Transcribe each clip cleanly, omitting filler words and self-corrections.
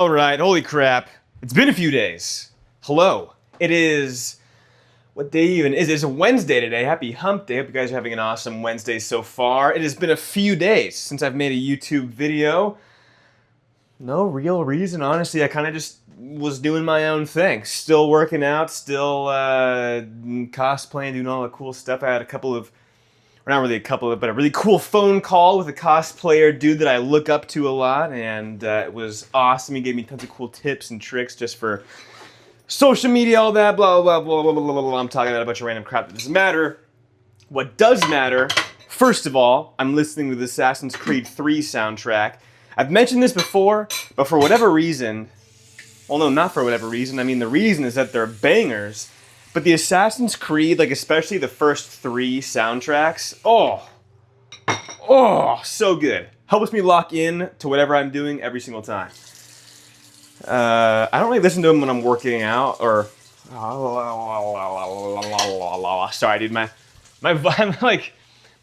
All right, holy crap. It's been a few days. Hello. It is. What day even is it? It's a Wednesday today. Happy hump day. Hope you guys are having an awesome Wednesday so far. It has been a few days since I've made a YouTube video. No real reason, honestly. I kind of just was doing my own thing. Still working out, still cosplaying, doing all the cool stuff. I had a couple of or not really a couple of, but a really cool phone call with a cosplayer dude that I look up to a lot, and it was awesome. He gave me tons of cool tips and tricks just for social media, all that, blah, blah, blah, blah, blah, blah, blah. I'm talking about a bunch of random crap that doesn't matter. What does matter, first of all, I'm listening to the Assassin's Creed 3 soundtrack. I've mentioned this before, but for whatever reason, well, no, not for whatever reason. I mean, the reason is that they're bangers. But the Assassin's Creed, like especially the first 3 soundtracks, so good. Helps me lock in to whatever I'm doing every single time. I don't really listen to them when I'm working out or. Sorry, dude. My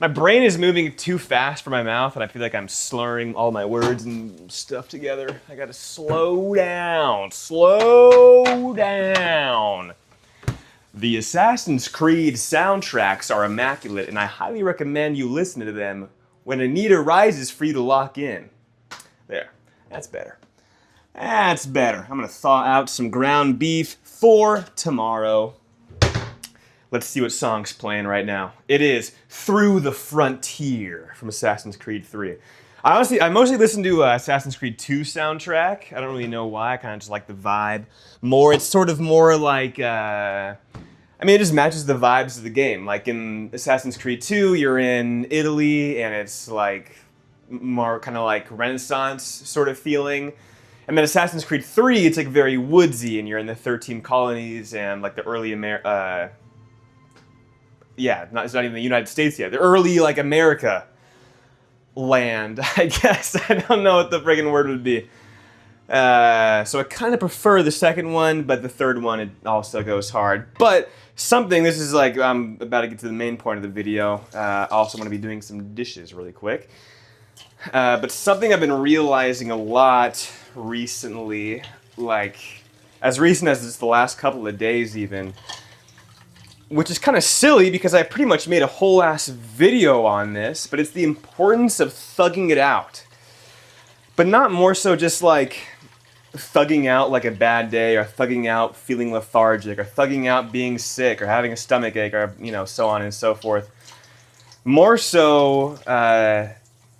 brain is moving too fast for my mouth, and I feel like I'm slurring all my words and stuff together. I gotta slow down. Slow down. The Assassin's Creed soundtracks are immaculate, and I highly recommend you listen to them when a need arises for you to lock in. There. That's better. That's better. I'm going to thaw out some ground beef for tomorrow. Let's see what song's playing right now. It is Through the Frontier from Assassin's Creed 3. I mostly listen to Assassin's Creed 2 soundtrack. I don't really know why. I kind of just like the vibe more. It's sort of more like... it just matches the vibes of the game. Like in Assassin's Creed 2, you're in Italy, and it's like more kind of like Renaissance sort of feeling. And then Assassin's Creed 3, it's like very woodsy, and you're in the 13 colonies and like the early it's not even the United States yet. The early like America land, I guess. I don't know what the friggin' word would be. So I kind of prefer the second one, but the third one, it also goes hard. But this is like, I'm about to get to the main point of the video. I also want to be doing some dishes really quick. But something I've been realizing a lot recently, like as recent as just the last couple of days even, which is kind of silly because I pretty much made a whole ass video on this, but it's the importance of thugging it out. But not more so just like thugging out like a bad day, or thugging out feeling lethargic, or thugging out being sick, or having a stomach ache, or so on and so forth. More so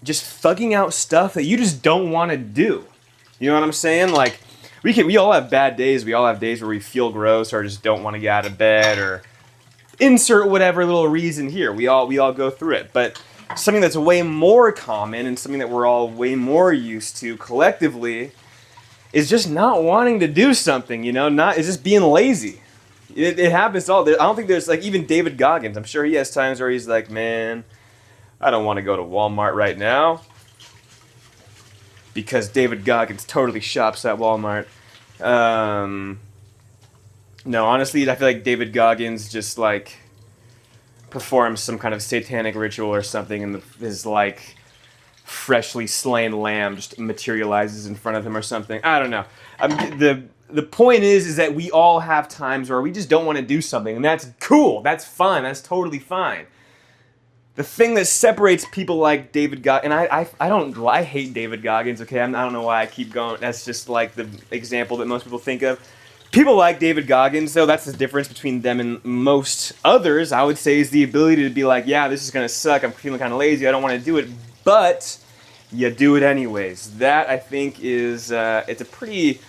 just thugging out stuff that you just don't want to do. You know what I'm saying? Like we all have bad days. We all have days where we feel gross or just don't want to get out of bed, or insert whatever little reason here. We all go through it. But something that's way more common, and something that we're all way more used to collectively, is just not wanting to do something, it's just being lazy. It happens all. I don't think there's, like, even David Goggins, I'm sure he has times where he's like, man, I don't want to go to Walmart right now. Because David Goggins totally shops at Walmart. No, honestly, I feel like David Goggins just, like, performs some kind of satanic ritual or something, and his, like, freshly slain lamb just materializes in front of him or something. I don't know. The point is that we all have times where we just don't want to do something, and that's cool. That's fun. That's totally fine. The thing that separates people like David Goggins, and I hate David Goggins, okay? I don't know why I keep going. That's just like the example that most people think of. People like David Goggins, though, that's the difference between them and most others, I would say, is the ability to be like, yeah, this is going to suck. I'm feeling kind of lazy. I don't want to do it. But you do it anyways. That, I think, is it's a pretty,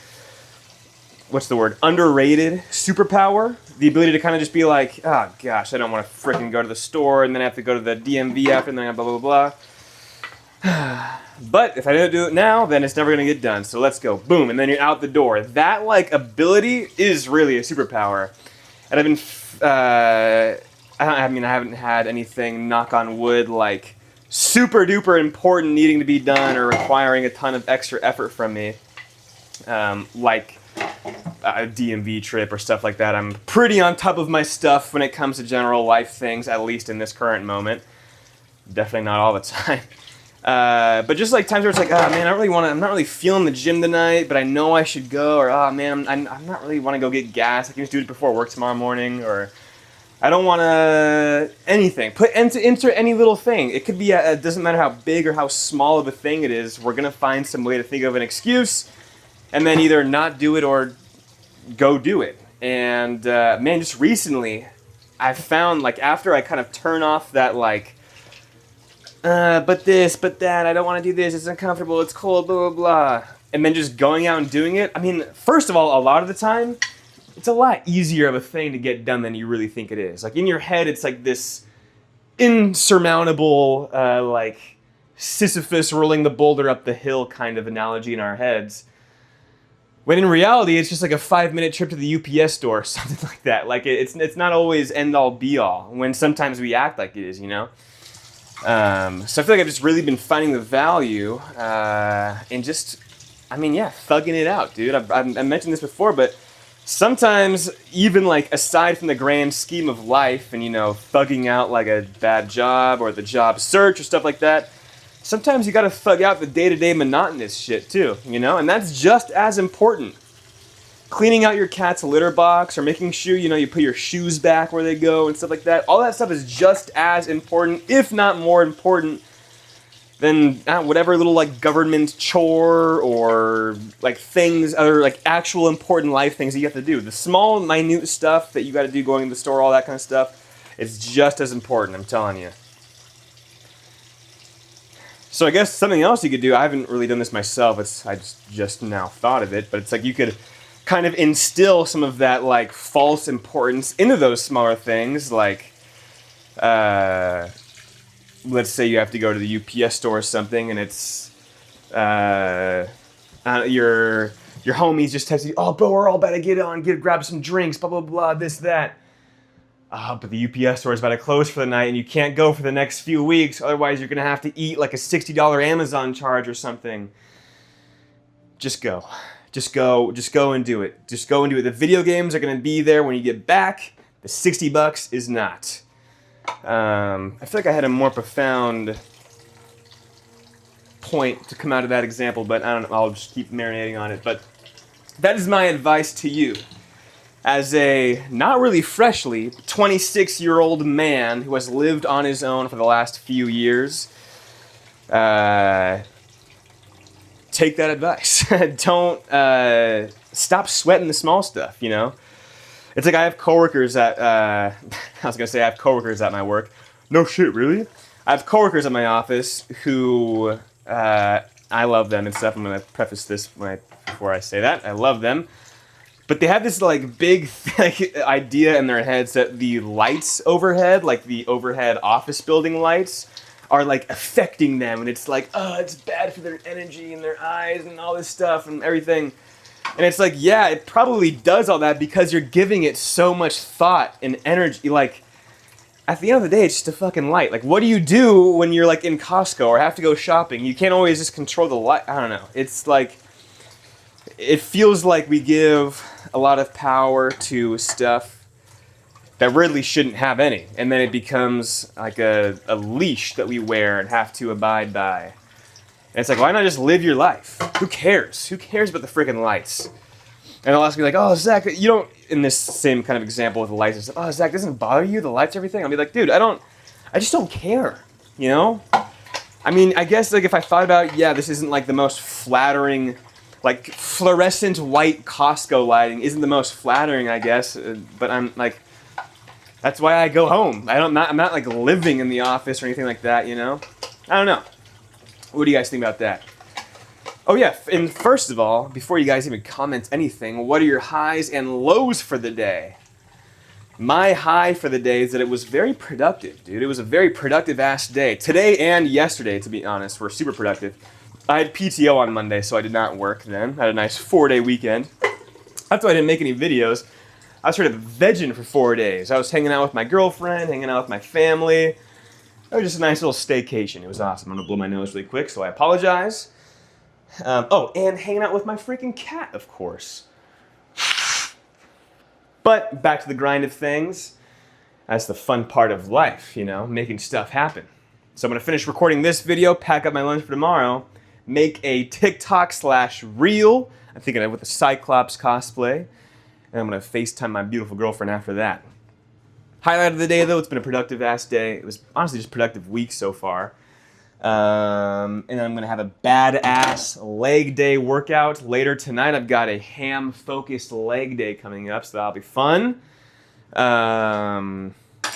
underrated superpower. The ability to kind of just be like, oh, gosh, I don't want to frickin' go to the store, and then I have to go to the DMV after, and then blah, blah, blah. But if I don't do it now, then it's never going to get done. So let's go. Boom. And then you're out the door. That, like, ability is really a superpower. And I've been, I haven't had anything, knock on wood, like, super duper important needing to be done or requiring a ton of extra effort from me, like a DMV trip or stuff like that. I'm pretty on top of my stuff when it comes to general life things, at least in this current moment. Definitely not all the time. But just like times where it's like, oh man, I'm not really feeling the gym tonight, but I know I should go, or oh man, I'm not really want to go get gas. I can just do it before work tomorrow morning, or I don't want to anything. Insert any little thing. It could be, it doesn't matter how big or how small of a thing it is. We're going to find some way to think of an excuse and then either not do it or go do it. And man, just recently, I found like after I kind of turn off that like, but this, but that, I don't want to do this, it's uncomfortable, it's cold, blah, blah, blah. And then just going out and doing it. I mean, first of all, a lot of the time, it's a lot easier of a thing to get done than you really think it is. Like in your head, it's like this insurmountable, like Sisyphus rolling the boulder up the hill kind of analogy in our heads. When in reality, it's just like a 5-minute trip to the UPS store or something like that. Like it's not always end all be all. When sometimes we act like it is, you know. So I feel like I've just really been finding the value in just, I mean, yeah, thugging it out, dude. I mentioned this before, but sometimes, even like aside from the grand scheme of life and, you know, thugging out like a bad job or the job search or stuff like that, sometimes you gotta thug out the day-to-day monotonous shit too, you know? And that's just as important. Cleaning out your cat's litter box or making sure, you know, you put your shoes back where they go and stuff like that. All that stuff is just as important, if not more important, than whatever little like government chore or like things, other like actual important life things that you have to do. The small, minute stuff that you got to do going to the store, all that kind of stuff, is just as important, I'm telling you. So I guess something else you could do, I haven't really done this myself, I just now thought of it, but it's like you could kind of instill some of that like false importance into those smaller things, like let's say you have to go to the UPS store or something, and it's your homies just text you, oh bro, we're all about to grab some drinks, blah blah blah, this that. But the UPS store is about to close for the night, and you can't go for the next few weeks. Otherwise, you're gonna have to eat like a $60 Amazon charge or something. Just go and do it. Just go and do it. The video games are gonna be there when you get back. The $60 is not. I feel like I had a more profound point to come out of that example, but I don't know, I'll just keep marinating on it. But that is my advice to you. As a not really freshly 26-year-old man who has lived on his own for the last few years, take that advice. Don't stop sweating the small stuff, you know? It's like I have coworkers at, I have coworkers at my work. No shit, really? I have coworkers at my office who, I love them and stuff. I'm going to preface this before I say that. I love them. But they have this like big idea in their heads that the lights overhead, like the overhead office building lights, are like affecting them. And it's like, oh, it's bad for their energy and their eyes and all this stuff and everything. And it's like, yeah, it probably does all that because you're giving it so much thought and energy. Like, at the end of the day, it's just a fucking light. Like, what do you do when you're like in Costco or have to go shopping? You can't always just control the light. I don't know. It's like, it feels like we give a lot of power to stuff that really shouldn't have any. And then it becomes like a leash that we wear and have to abide by. And it's like, why not just live your life? Who cares? Who cares about the freaking lights? And they'll ask me like, oh, Zach, you don't, in this same kind of example with the lights, and stuff, oh, Zach, doesn't it bother you, the lights, everything? I'll be like, dude, I just don't care, you know? I mean, I guess like if I thought about, yeah, this isn't like the most flattering, like fluorescent white Costco lighting isn't the most flattering, I guess, but I'm like, that's why I go home. I'm not like living in the office or anything like that, you know? I don't know. What do you guys think about that? Oh yeah, and first of all, before you guys even comment anything, what are your highs and lows for the day? My high for the day is that it was very productive, dude. It was a very productive ass day. Today and yesterday, to be honest, were super productive. I had PTO on Monday, so I did not work then. I had a nice 4-day weekend. That's why I didn't make any videos. I was sort of vegging for 4 days. I was hanging out with my girlfriend, hanging out with my family. It was just a nice little staycation. It was awesome. I'm gonna blow my nose really quick, so I apologize. And hanging out with my freaking cat, of course. But back to the grind of things. That's the fun part of life, you know, making stuff happen. So I'm going to finish recording this video, pack up my lunch for tomorrow, make a TikTok/reel. I'm thinking of with a Cyclops cosplay. And I'm going to FaceTime my beautiful girlfriend after that. Highlight of the day, though, it's been a productive-ass day. It was honestly just a productive week so far. And then I'm going to have a badass leg day workout later tonight. I've got a ham-focused leg day coming up, so that'll be fun.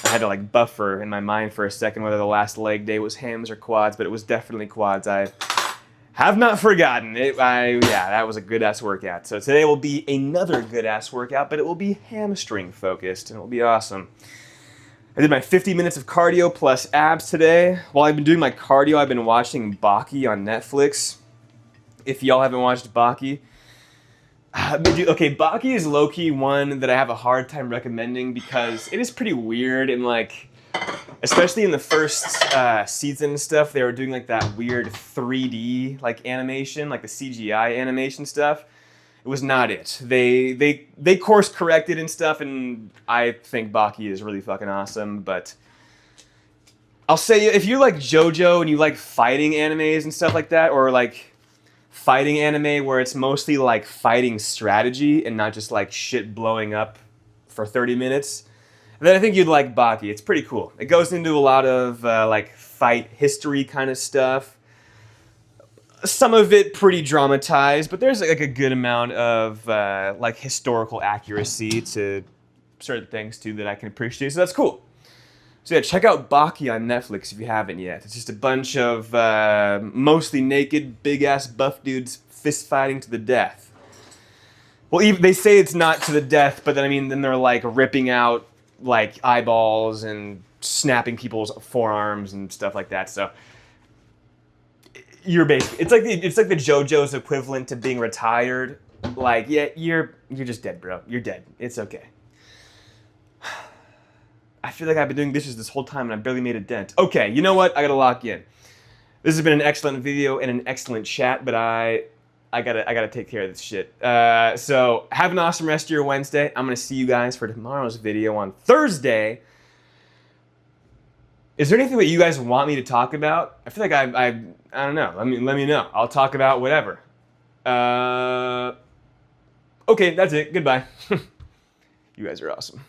I had to like buffer in my mind for a second whether the last leg day was hams or quads, but it was definitely quads. I have not forgotten it. Yeah, that was a good-ass workout. So today will be another good-ass workout, but it will be hamstring-focused, and it will be awesome. I did my 50 minutes of cardio plus abs today. While I've been doing my cardio, I've been watching Baki on Netflix. If y'all haven't watched Baki, okay, Baki is low-key one that I have a hard time recommending because it is pretty weird and like, especially in the first season and stuff, they were doing like that weird 3D like animation, like the CGI animation stuff. It was not it. They course corrected and stuff, and I think Baki is really fucking awesome. But I'll say if you like JoJo and you like fighting animes and stuff like that, or like fighting anime where it's mostly like fighting strategy and not just like shit blowing up for 30 minutes, then I think you'd like Baki. It's pretty cool. It goes into a lot of like fight history kind of stuff. Some of it pretty dramatized, but there's like a good amount of like historical accuracy to certain things too that I can appreciate. So that's cool. So yeah, check out Baki on Netflix if you haven't yet. It's just a bunch of mostly naked, big ass buff dudes fist fighting to the death. Well, even, they say it's not to the death, but then I mean, then they're like ripping out like eyeballs and snapping people's forearms and stuff like that. So. You're basically it's like the JoJo's equivalent to being retired. Like, yeah, you're just dead, bro. You're dead. It's okay. I feel like I've been doing dishes this whole time and I barely made a dent. Okay, you know what? I gotta lock in. This has been an excellent video and an excellent chat, but I gotta take care of this shit. So have an awesome rest of your Wednesday. I'm gonna see you guys for tomorrow's video on Thursday. Is there anything that you guys want me to talk about? I feel like I don't know. Let me know. I'll talk about whatever. Okay, that's it. Goodbye. You guys are awesome.